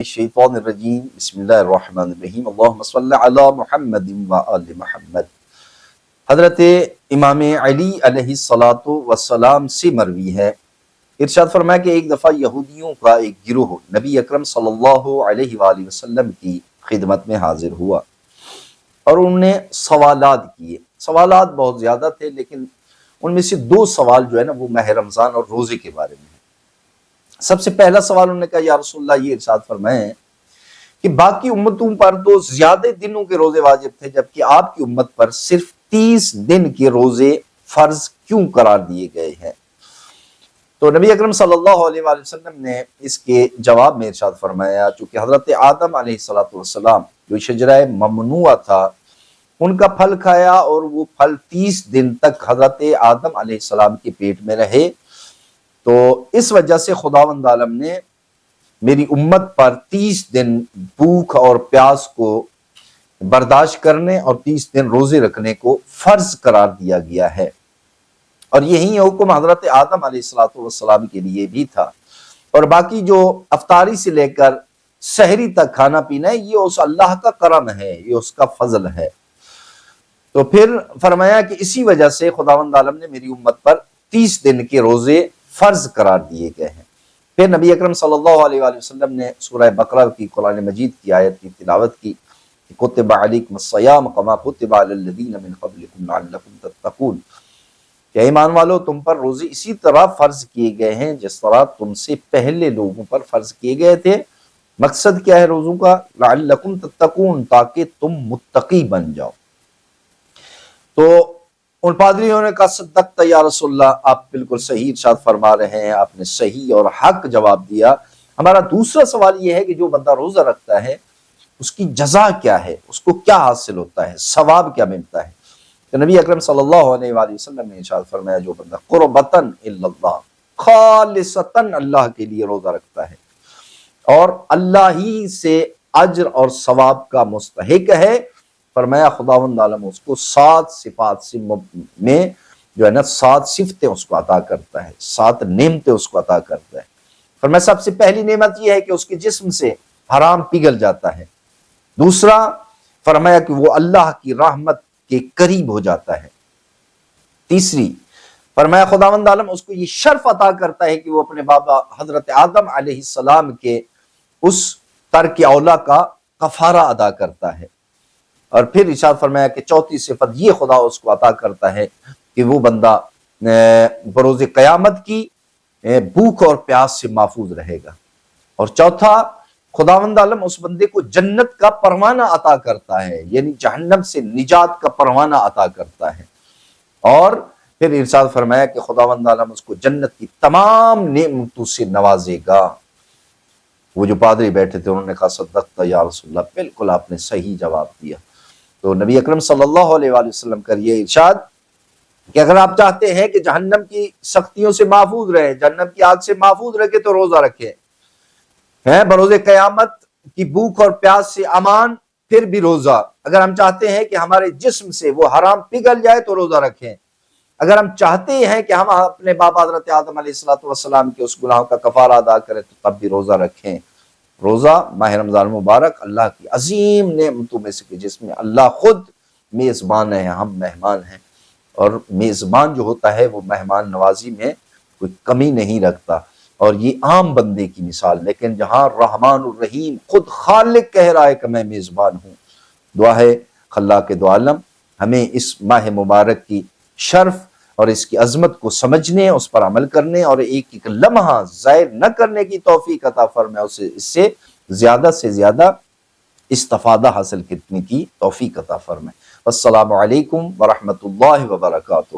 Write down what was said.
الشیطان الرجیم بسم اللہ الرحمن الرحیم اللہم صلی علی محمد و آل محمد۔ حضرت امام علی علیہ السلام سے مروی ہے، ارشاد فرمایا کہ ایک دفعہ یہودیوں کا ایک گروہ نبی اکرم صلی اللہ علیہ وآلہ وسلم کی خدمت میں حاضر ہوا اور انہوں نے سوالات کیے۔ سوالات بہت زیادہ تھے، لیکن ان میں سے دو سوال جو ہے نا وہ ماہ رمضان اور روزے کے بارے میں ہے۔ سب سے پہلا سوال انہوں نے کہا، یا رسول اللہ یہ ارشاد فرمائیں کہ باقی امتوں پر تو زیادہ دنوں کے روزے واجب تھے، جبکہ آپ کی امت پر صرف 30 دن کے روزے فرض کیوں قرار دیے گئے ہیں؟ تو نبی اکرم صلی اللہ علیہ وآلہ وسلم نے اس کے جواب میں ارشاد فرمایا، چونکہ حضرت آدم علیہ السلام جو شجرہ ممنوع تھا ان کا پھل کھایا اور وہ پھل 30 دن تک حضرت آدم علیہ السلام کے پیٹ میں رہے، تو اس وجہ سے خداوند عالم نے میری امت پر 30 دن بھوک اور پیاس کو برداشت کرنے اور 30 دن روزے رکھنے کو فرض قرار دیا گیا ہے، اور یہی حکم حضرت آدم علیہ السلام کے لیے بھی تھا، اور باقی جو افطاری سے لے کر سحری تک کھانا پینا ہے یہ اس اللہ کا کرم ہے، یہ اس کا فضل ہے۔ تو پھر فرمایا کہ اسی وجہ سے خداوند عالم نے میری امت پر 30 دن کے روزے فرض قرار دیے گئے ہیں۔ پھر نبی اکرم صلی اللہ علیہ وآلہ وسلم نے سورہ بقرہ کی قرآن مجید کی آیت کی تلاوت کی، کتب علیکم الصیام کما کتب علی الذین من قبلکم لعلکم تتقون، کہ ایمان والو تم پر روزے اسی طرح فرض کیے گئے ہیں جس طرح تم سے پہلے لوگوں پر فرض کیے گئے تھے۔ مقصد کیا ہے روزوں کا؟ لعلکم تتقون، تاکہ تم متقی بن جاؤ۔ تو ان پادریوں نے کہا، صدقت یا رسول اللہ، آپ بالکل صحیح ارشاد فرما رہے ہیں، آپ نے صحیح اور حق جواب دیا۔ ہمارا دوسرا سوال یہ ہے کہ جو بندہ روزہ رکھتا ہے اس کی جزا کیا ہے، اس کو کیا حاصل ہوتا ہے، ثواب کیا ملتا ہے؟ تو نبی اکرم صلی اللہ علیہ وآلہ وسلم نے ارشاد فرمایا، جو بندہ قربتاً الی اللہ، خالصتاً اللہ کے لیے روزہ رکھتا ہے اور اللہ ہی سے اجر اور ثواب کا مستحق ہے، فرمایا خداوند عالم اس کو 7 صفات سے میں جو ہے نا 7 صفتیں اس کو عطا کرتا ہے، 7 نعمتیں اس کو عطا کرتا ہے۔ فرمایا سب سے پہلی نعمت یہ ہے کہ اس کے جسم سے حرام پگھل جاتا ہے۔ دوسرا فرمایا کہ وہ اللہ کی رحمت کے قریب ہو جاتا ہے۔ تیسری فرمایا خداوند عالم اس کو یہ شرف عطا کرتا ہے کہ وہ اپنے بابا حضرت آدم علیہ السلام کے اس ترک اولا کا کفارہ ادا کرتا ہے۔ اور پھر ارشاد فرمایا کہ چوتھی صفت یہ خدا اس کو عطا کرتا ہے کہ وہ بندہ بروز قیامت کی بھوک اور پیاس سے محفوظ رہے گا۔ اور چوتھا خداوند عالم اس بندے کو جنت کا پروانہ عطا کرتا ہے، یعنی جہنم سے نجات کا پروانہ عطا کرتا ہے۔ اور پھر ارشاد فرمایا کہ خداوند عالم اس کو جنت کی تمام نعمتوں سے نوازے گا۔ وہ جو پادری بیٹھے تھے انہوں نے کہا، صدقت یا رسول اللہ، بالکل آپ نے صحیح جواب دیا۔ تو نبی اکرم صلی اللہ علیہ وآلہ وسلم کا یہ ارشاد کہ اگر آپ چاہتے ہیں کہ جہنم کی سختیوں سے محفوظ رہے، جہنم کی آگ سے محفوظ رکھے، تو روزہ رکھیں، بروز قیامت کی بھوک اور پیاس سے امان، پھر بھی روزہ۔ اگر ہم چاہتے ہیں کہ ہمارے جسم سے وہ حرام پگھل جائے تو روزہ رکھیں۔ اگر ہم چاہتے ہیں کہ ہم اپنے باپ حضرت آدم علیہ السلام کے اس گناہوں کا کفارہ ادا کریں تو تب بھی روزہ رکھیں۔ روزہ ماہ رمضان مبارک اللہ کی عظیم نعمتوں میں سے، جس میں اللہ خود میزبان ہے، ہم مہمان ہیں، اور میزبان جو ہوتا ہے وہ مہمان نوازی میں کوئی کمی نہیں رکھتا، اور یہ عام بندے کی مثال، لیکن جہاں رحمان الرحیم خود خالق کہہ رہا ہے کہ میں میزبان ہوں۔ دعا ہے خلاق دو عالم ہمیں اس ماہ مبارک کی شرف اور اس کی عظمت کو سمجھنے، اس پر عمل کرنے اور ایک ایک لمحہ ضائع نہ کرنے کی توفیق عطا فرمائے، اسے اس سے زیادہ استفادہ حاصل کرنے کی توفیق عطا فرمائے۔ السلام علیکم ورحمۃ اللہ وبرکاتہ۔